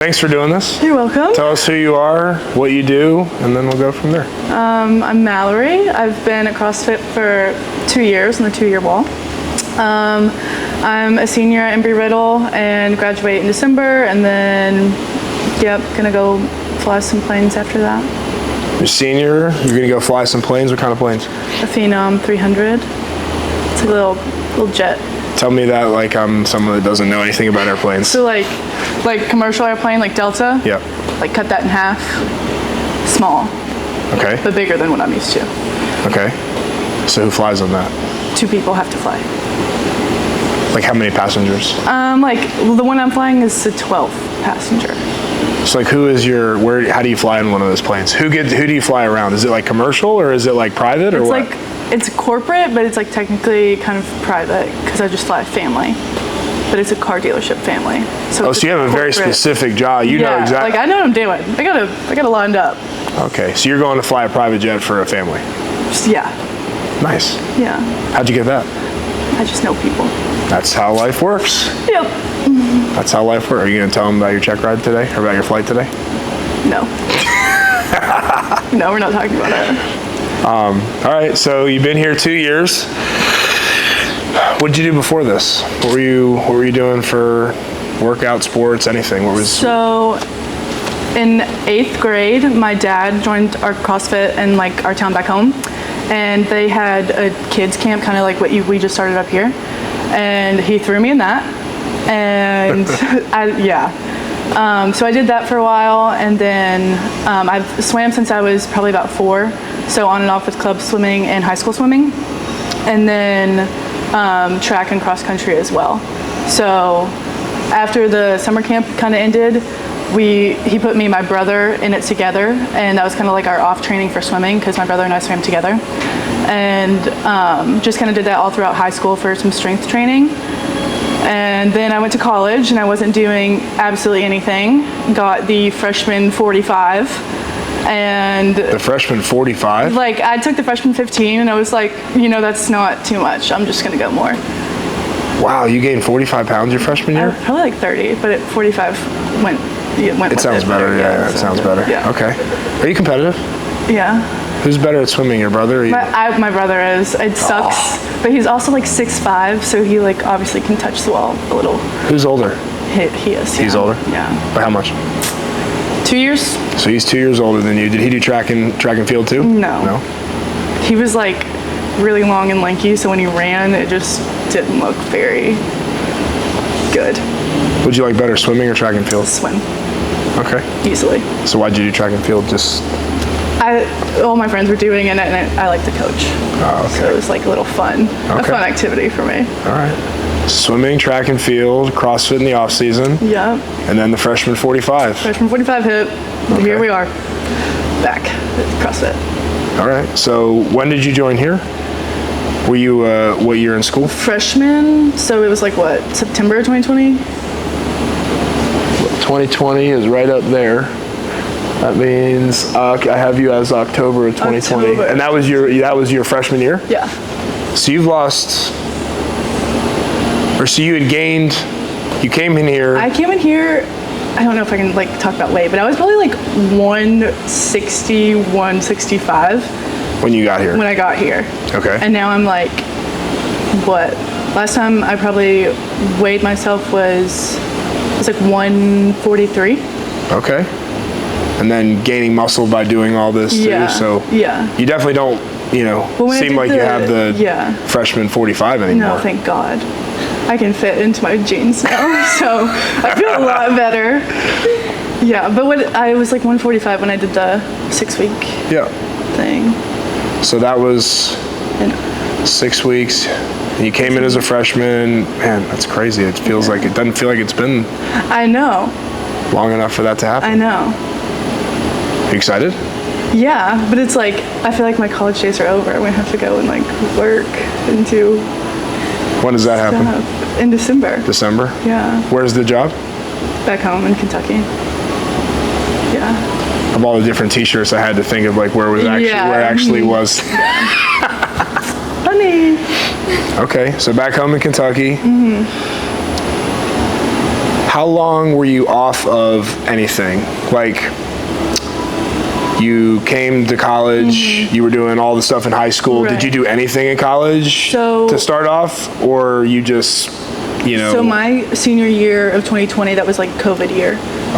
Thanks for doing this. You're welcome. Tell us who you are, what you do, and then we'll go from there. I'm Mallory. I've been at CrossFit for 2 years on the 2-year wall. I'm a senior at Embry-Riddle and graduate in December, and then, gonna go fly some planes after that. You're a senior, you're gonna go fly some planes. What kind of planes? A Phenom 300. It's a little jet. Tell me that like I'm someone that doesn't know anything about airplanes. So like commercial airplane, like Delta. Yeah. Like cut that in half. Small. Okay. But bigger than what I'm used to. Okay. So who flies on that? 2 people have to fly. Like how many passengers? The one I'm flying is a 12 passenger. So like how do you fly in one of those planes? Who do you fly around? Is it like commercial or is it like private or what? It's corporate, but it's like technically kind of private because I just fly family. But it's a car dealership family. So you have a very specific job. You know exactly. Like I know what I'm doing. I got it lined up. Okay, so you're going to fly a private jet for a family. Yeah. Nice. Yeah. How'd you get that? I just know people. That's how life works. Yep. That's how life works. Are you gonna tell them about your check ride today or about your flight today? No. No, we're not talking about it. All right, so you've been here 2 years. What did you do before this? What were you doing for workout, sports, anything? So in 8th grade, my dad joined our CrossFit in like our town back home, and they had a kids camp, kind of like what we just started up here, and he threw me in that, and so I did that for a while, and then I've swam since I was probably about 4, so on and off with club swimming and high school swimming, and then track and cross country as well. So after the summer camp kind of ended, he put me and my brother in it together, and that was kind of like our off training for swimming because my brother and I swam together, and just kind of did that all throughout high school for some strength training. And then I went to college and I wasn't doing absolutely anything. Got the freshman 45. And the freshman 45? Like I took the freshman 15 and I was like, that's not too much. I'm just gonna go more. Wow, you gained 45 pounds your freshman year? Probably like 30, but at 45 went. It sounds better. Yeah, it sounds better. Yeah. Okay. Are you competitive? Yeah. Who's better at swimming, your brother or you? My brother is. It sucks, but he's also like 6'5", so he like obviously can touch the wall a little. Who's older? He is. He's older? Yeah. By how much? 2 years. So he's 2 years older than you. Did he do track and field too? No. He was like really long and lanky, so when he ran, it just didn't look very good. Would you like better, swimming or track and field? Swim. Okay. Easily. So why'd you do track and field? Just all my friends were doing it, and I like to coach. Oh, okay. So it was like a little fun activity for me. All right. Swimming, track and field, CrossFit in the off season. Yeah. And then the freshman 45. Freshman 45 hit. Okay. Here we are, back at CrossFit. All right. So when did you join here? Were you what year in school? Freshman. So it was like what, September 2020? 2020 is right up there. That means I have you as October of 2020. October. And that was your freshman year? Yeah. So you've lost, or so you had gained, you came in here. I came in here, I don't know if I can like talk about weight, but I was probably like 160, 165. When you got here? When I got here. Okay. And now I'm like, what? Last time I probably weighed myself was like 143. Okay. And then gaining muscle by doing all this too. So yeah. You definitely don't, seem like you have the freshman 45 anymore. No, thank God. I can fit into my jeans now, so I feel a lot better. Yeah, but I was like 145 when I did the 6-week thing. So that was 6 weeks. And you came in as a freshman. Man, that's crazy. It feels like it doesn't feel like it's been. I know. Long enough for that to happen. I know. Are you excited? Yeah, but it's like I feel like my college days are over. I'm gonna have to go and like work and do. When does that happen? In December. December? Yeah. Where's the job? Back home in Kentucky. Yeah. Of all the different T-shirts, I had to think of like where actually was. Funny. Okay, so back home in Kentucky. how long were you off of anything? Like, you came to college, you were doing all the stuff in high school. Right. Did you do anything in college to start off, or you just, you know? So my senior year of 2020, that was like COVID year.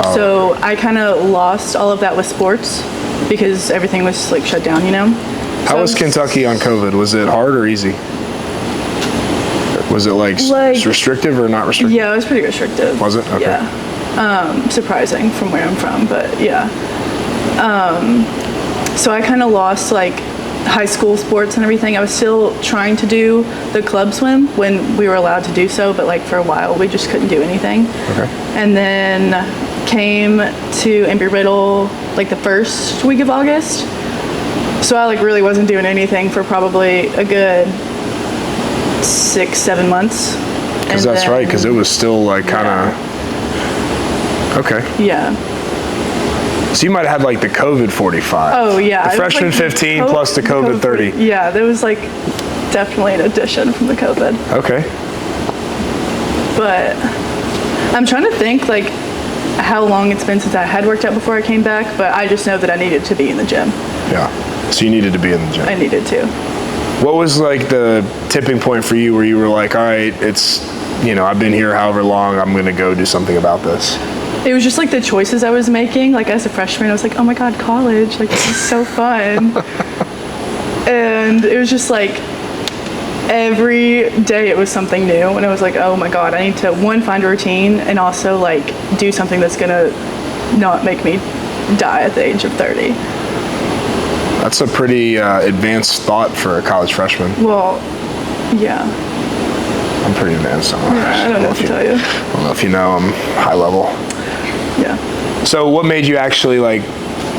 Oh. So I kind of lost all of that with sports because everything was like shut down, you know? How was Kentucky on COVID? Was it hard or easy? Was it like restrictive or not restrictive? Yeah, it was pretty restrictive. Was it? Okay. Yeah. Surprising from where I'm from, but yeah. So I kind of lost like high school sports and everything. I was still trying to do the club swim when we were allowed to do so, but like for a while we just couldn't do anything. Okay. And then came to Embry-Riddle like the first week of August. So I like really wasn't doing anything for probably a good 6-7 months. Because that's right, because it was still like kind of, okay. Yeah. So you might have had like the COVID 45. Oh yeah. The freshman like 15 plus the COVID 30. Yeah, there was like definitely an addition from the COVID. Okay. But I'm trying to think like how long it's been since I had worked out before I came back, but I just know that I needed to be in the gym. Yeah. So you needed to be in the gym. I needed to. What was like the tipping point for you where you were like, all right, it's, you know, I've been here however long, I'm going to go do something about this? It was just like the choices I was making. Like as a freshman, I was like, oh my God, college, like this is so fun. And it was just like every day it was something new. And I was like, oh my God, I need to, one, find a routine and also like do something that's gonna not make me die at the age of 30. That's a pretty advanced thought for a college freshman. Well, yeah. I'm pretty advanced. I don't know what to tell you. I don't know if you know, I'm high level. Yeah. So what made you actually like,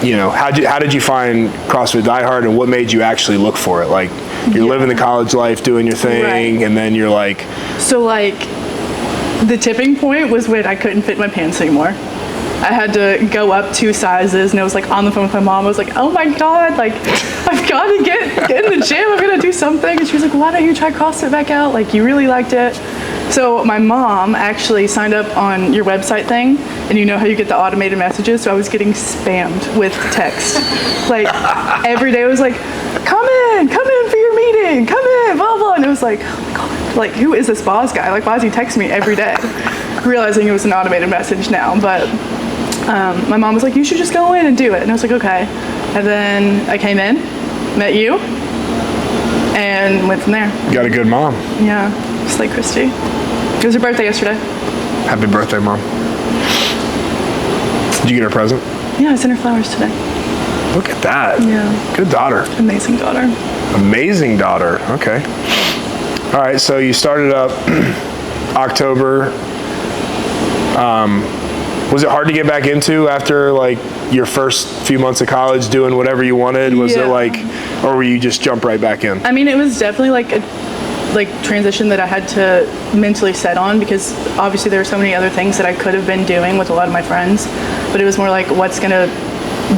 you know, how did you find CrossFit Diehard, and what made you actually look for it? Like, you're living the college life, doing your thing, right. And then you're like... So like, the tipping point was when I couldn't fit my pants anymore. I had to go up 2 sizes, and I was like on the phone with my mom. I was like, oh my God, like, I've got to get in the gym. I'm going to do something. And she was like, why don't you try CrossFit back out? Like, you really liked it. So my mom actually signed up on your website thing, and you know how you get the automated messages? So I was getting spammed with text. Like, every day I was like, come in for your meeting, come in, blah, blah. And it was like, oh my God, like, who is this boss guy? Like, why is he texting me every day? Realizing it was an automated message now, but my mom was like, you should just go in and do it. And I was like, okay. And then I came in, met you, and went from there. You got a good mom. Yeah, just like Christy. It was her birthday yesterday. Happy birthday, Mom. Did you get her a present? Yeah, I sent her flowers today. Look at that. Yeah. Good daughter. Amazing daughter. Amazing daughter. Okay. All right, so you started up October. Was it hard to get back into after like your first few months of college doing whatever you wanted? Was it like, or were you just jump right back in? I mean, it was definitely like a transition that I had to mentally set on, because obviously there were so many other things that I could have been doing with a lot of my friends, but it was more like what's gonna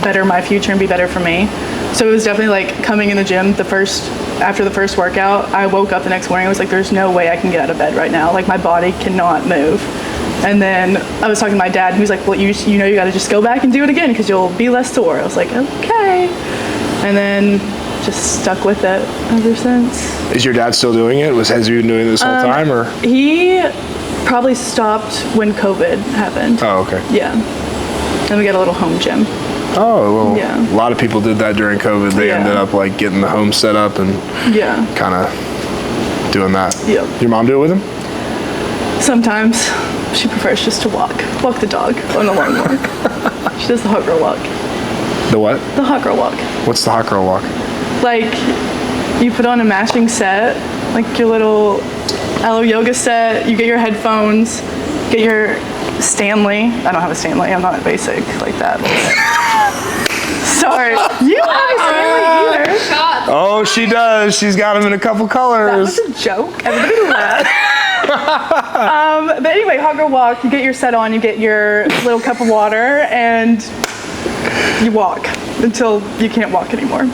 better my future and be better for me. So it was definitely like coming in the gym after the first workout, I woke up the next morning, I was like, there's no way I can get out of bed right now. Like, my body cannot move. And then I was talking to my dad, and he was like, well, you know, you gotta just go back and do it again because you'll be less sore. I was like, okay. And then just stuck with it ever since. Is your dad still doing it? Has he been doing this whole time, or? He probably stopped when COVID happened. Oh, okay. Yeah. Then we got a little home gym. Oh, well, yeah. A lot of people did that during COVID. They ended up like getting the home set up and kind of doing that. Yep. Your mom do it with him? Sometimes. She prefers just to walk the dog on a long walk. She does the hot girl walk. The what? The hot girl walk. What's the hot girl walk? Like, you put on a matching set, like your little Aloe yoga set, you get your headphones, get your Stanley. I don't have a Stanley, I'm not basic like that. Sorry. You don't have a Stanley either. Oh, she does. She's got them in a couple colors. That was a joke. Everybody laughed. But anyway, hot girl walk, you get your set on, you get your little cup of water, and you walk until you can't walk anymore.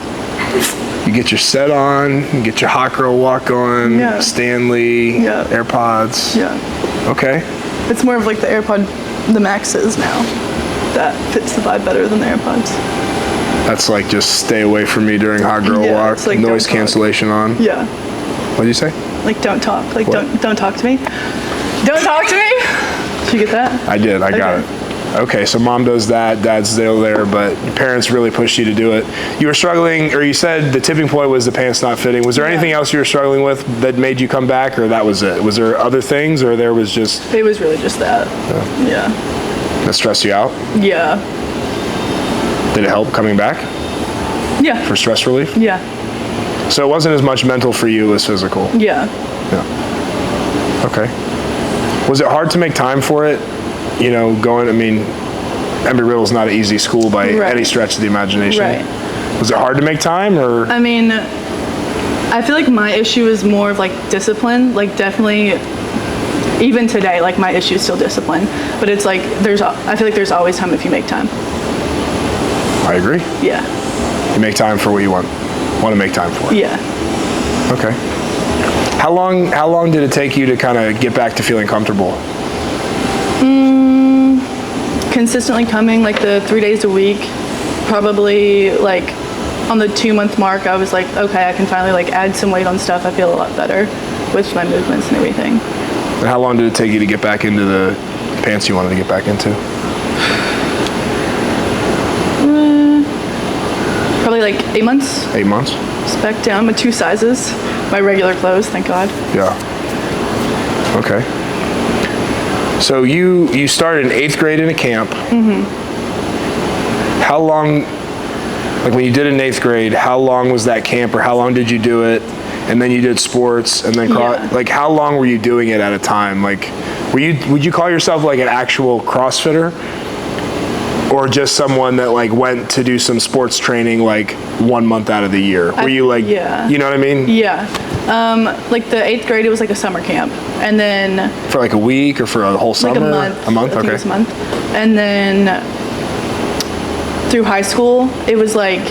You get your set on, you get your hot girl walk on, Stanley, AirPods. Yeah. Okay. It's more of like the AirPod, the Maxes now. That fits the vibe better than the AirPods. That's like just stay away from me during hot girl Yeah, walk. it's like Noise don't talk. cancellation on. Yeah. What'd you say? Like don't talk. Like What? don't talk to me. Don't talk to me. Did you get that? I did. I got it. Okay, so mom does that, dad's still there, but your parents really pushed you to do it. You were struggling, or you said the tipping point was the pants not fitting. Was there anything else you were struggling with that made you come back, or that was it? Was there other things, or there was just... It was really just that. Yeah. That stressed you out? Yeah. Did it help coming back Yeah. for stress relief? Yeah. So it wasn't as much mental for you as physical? Yeah. Yeah. Okay. Was it hard to make time for it? You know, going, I mean, Embry-Riddle's not an easy school by any stretch of the imagination. Right. Was it hard to make time, or? I mean, I feel like my issue is more of like discipline. Like definitely, even today, like my issue is still discipline. But it's like I feel like there's always time if you make time. I agree. Yeah. You make time for what you want to make time for. Yeah. Okay. How long did it take you to kind of get back to feeling comfortable? Consistently coming like the 3 days a week, probably like on the 2-month mark, I was like, okay, I can finally like add some weight on stuff. I feel a lot better with my movements and everything. And how long did it take you to get back into the pants you wanted to get back into? Probably like 8 months. 8 months? It's back down with 2 sizes. My regular clothes, thank God. Yeah. Okay. So you started in 8th grade in a camp. Mm-hmm. How long, like when you did it in 8th grade, how long was that camp, or how long did you do it? And then you did sports, and then like how long were you doing it at a time? Like, would you call yourself like an actual CrossFitter, or just someone that like went to do some sports training like 1 month out of the year? Were you like, you know what I mean? Yeah. Like the 8th grade, it was like a summer camp, and then for like a week or for a whole summer? like a month. A month, I think okay. it was a month, and then through high school, it was like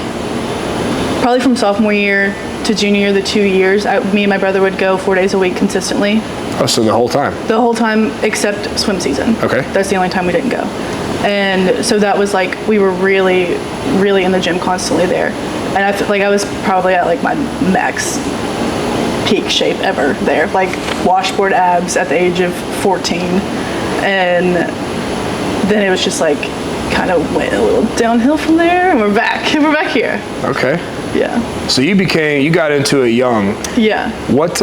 probably from sophomore year to junior year, the 2 years. Me and my brother would go 4 days a week consistently. Oh, so the whole time? The whole time except swim season. Okay. That's the only time we didn't go. And so that was like, we were really, really in the gym constantly there. And I feel like I was probably at like my max peak shape ever there. Like washboard abs at the age of 14. And then it was just like, kind of went a little downhill from there, and we're back here. Okay. Yeah. So you got into it young. Yeah. What,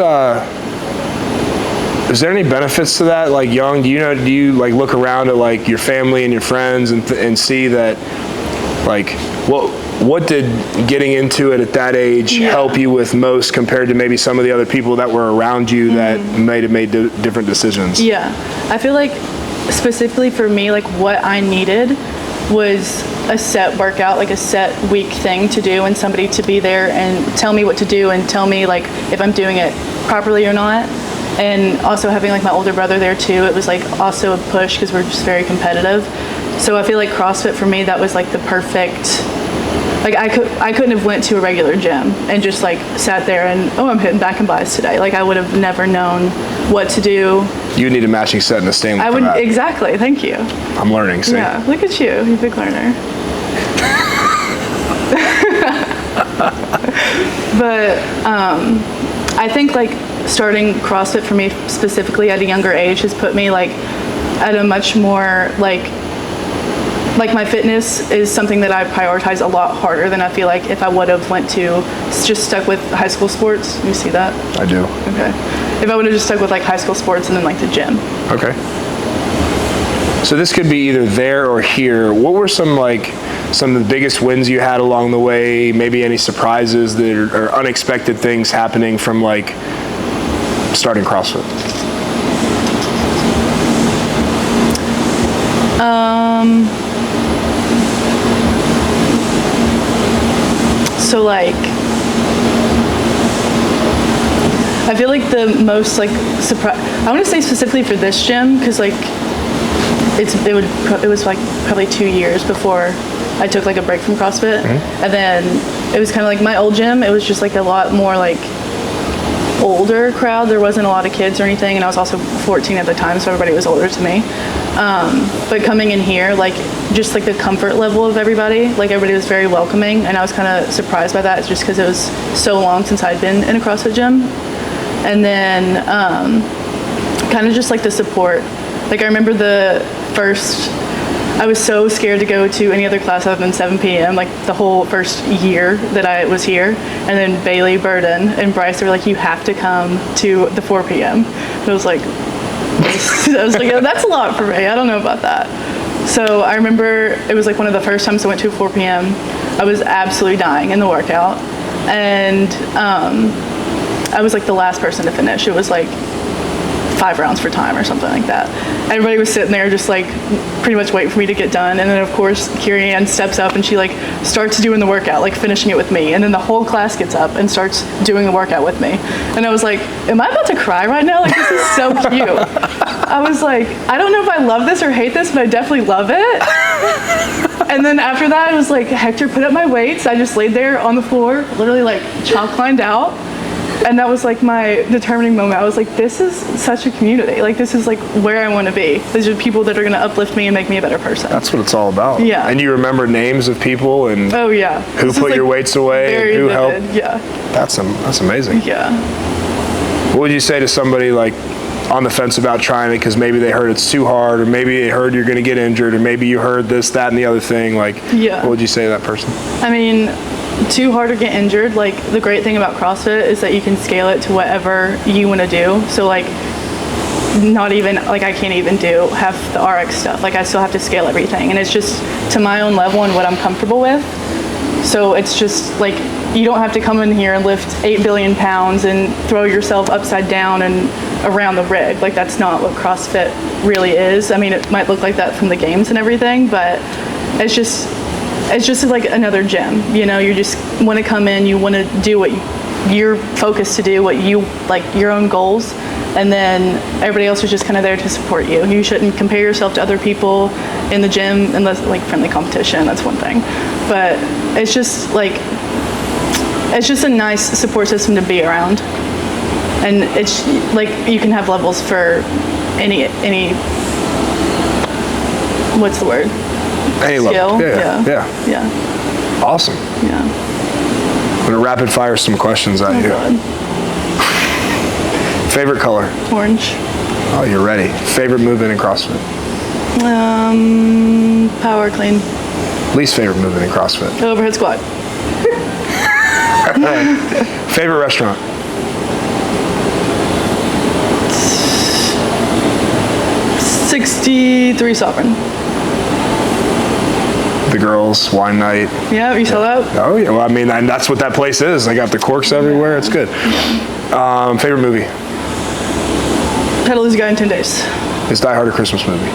is there any benefits to that? Like young, do you like look around at like your family and your friends and see that like, what did getting into it at that age help you with most compared to maybe some of the other people that were around you that might have made different decisions? Yeah. I feel like specifically for me, like what I needed was a set workout, like a set week thing to do, and somebody to be there and tell me what to do and tell me like if I'm doing it properly or not. And also having like my older brother there too, it was like also a push because we're just very competitive. So I feel like CrossFit for me, that was like the perfect, like I couldn't have went to a regular gym and just like sat there and, oh, I'm hitting back and buys today. Like I would have never known what to do. You need a matching set and a Stanley I would, exactly, thank you. I'm learning, see? Yeah, look at you, you're a big learner. But I think like starting CrossFit for me specifically at a younger age has put me like at a much more like my fitness is something that I prioritize a lot harder than I feel like if I would have went to just stuck with high school sports. You see that? I do. Okay. If I would have just stuck with like high school sports and then like the gym. Okay. So this could be either there or here. What were some of the biggest wins you had along the way? Maybe any surprises that are unexpected things happening from like starting CrossFit? So like, I feel like the most like surprise, I want to say specifically for this gym, because like it was like probably 2 years before I took like a break from CrossFit. And then it was kind of like my old gym, it was just like a lot more like older crowd. There wasn't a lot of kids or anything, and I was also 14 at the time, so everybody was older to me. But coming in here, like, just like the comfort level of everybody, like everybody was very welcoming, and I was kind of surprised by that, just because it was so long since I'd been in a CrossFit gym. And then kind of just like the support. Like, I remember I was so scared to go to any other class other than 7 p.m. like the whole first year that I was here. And then Bailey, Burden, and Bryce were like, you have to come to the 4 p.m. And I was like, yeah, that's a lot for me. I don't know about that. So I remember it was like one of the first times I went to a 4 p.m. I was absolutely dying in the workout. And I was like the last person to finish. It was like 5 rounds for time or something like that. Everybody was sitting there just like pretty much waiting for me to get done. And then of course Carrie Ann steps up and she like starts doing the workout, like finishing it with me. And then the whole class gets up and starts doing the workout with me. And I was like, am I about to cry right now? Like, this is so cute. I was like, I don't know if I love this or hate this, but I definitely love it. And then after that, I was like, Hector, put up my weights. I just laid there on the floor, literally like chalk lined out. And that was like my determining moment. I was like, this is such a community. Like, this is like where I want to be. These are people that are going to uplift me and make me a better person. That's what it's all about. Yeah. And you remember names of people and oh yeah, who put your weights away and who helped. Yeah. That's amazing. Yeah. What would you say to somebody like on the fence about trying it because maybe they heard it's too hard, or maybe they heard you're going to get injured, or maybe you heard this, that, and the other thing? Like, yeah. What would you say to that person? I mean, too hard to get injured. Like, the great thing about CrossFit is that you can scale it to whatever you want to do. So like, not even like I can't even do half the RX stuff. Like, I still have to scale everything, and it's just to my own level and what I'm comfortable with. So it's just like, you don't have to come in here and lift 8 billion pounds and throw yourself upside down and around the rig. Like, that's not what CrossFit really is. I mean, it might look like that from the games and everything, but it's just like another gym. You know, you just want to come in, you want to do what you're focused to do, what you like, your own goals, and then everybody else is just kind of there to support you. You shouldn't compare yourself to other people in the gym unless like friendly competition. That's one thing, but it's just like, it's just a nice support system to be around. And it's like, you can have levels for any what's the word? Any skill. level. Yeah. Awesome. Yeah. I'm gonna rapid fire some questions at you. God. Favorite color? Orange. Oh, you're ready. Favorite movement in CrossFit? Power clean. Least favorite movement in CrossFit? Overhead squat. Favorite restaurant? 63 Sovereign. The girls, wine night. Yeah, you saw that? Oh yeah, well I mean, and that's what that place is. They got the corks everywhere, it's good. Favorite movie? How to Lose a Guy in 10 Days. Is Die Hard a Christmas movie?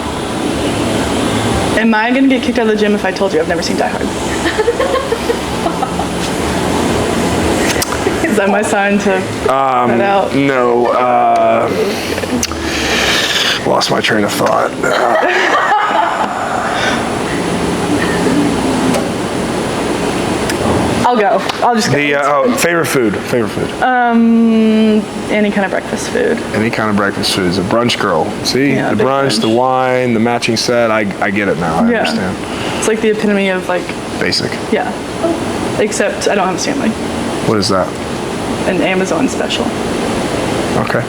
Am I gonna get kicked out of the gym if I told you I've never seen Die Hard? Is that my sign to cut out? No, lost my train of thought. I'll go. I'll just go. Favorite food? Any kind of breakfast food. Any kind of breakfast food. Is a brunch girl. See, Yeah, the big brunch, the wine, the matching set. I get it now. I understand. It's like the epitome of like, Basic. yeah. Except I don't have a Stanley. What is that? An Amazon special. Okay.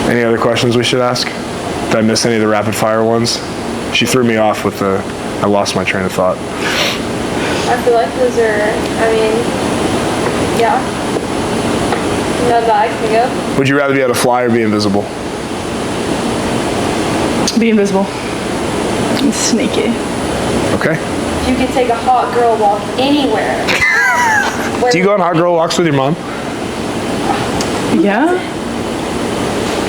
Any other questions we should ask? Did I miss any of the rapid fire ones? She threw me off with the, I lost my train of thought. I feel like those are, I mean, yeah. No bag can go. Would you rather be able to fly or be invisible? Be invisible. It's sneaky. Okay. If you could take a hot girl walk anywhere. Do you go on hot girl walks with your mom? Yeah.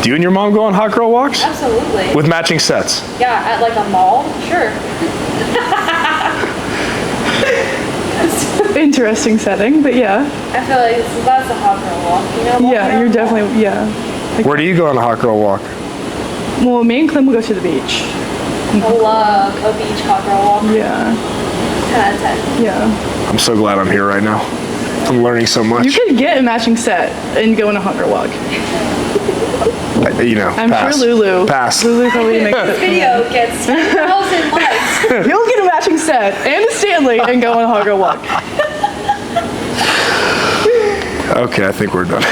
Do you and your mom go on hot girl walks? Absolutely. With matching sets? Yeah, at like a mall? Sure. Interesting setting, but yeah. I feel like that's a hot girl walk, you know? Yeah, you're definitely, yeah. Like, Where do you go on a hot girl walk? well, me and Clem will go to the beach. I love a beach hot girl walk. Yeah. 10 out of 10. Yeah. I'm so glad I'm here right now. I'm learning so much. You could get a matching set and go on a hunger walk. You know, I'm pass. sure Lulu. Pass. Lulu probably makes it. Video gets 10,000 likes. You'll get a matching set and a Stanley and go on a hunger walk. Okay, I think we're done.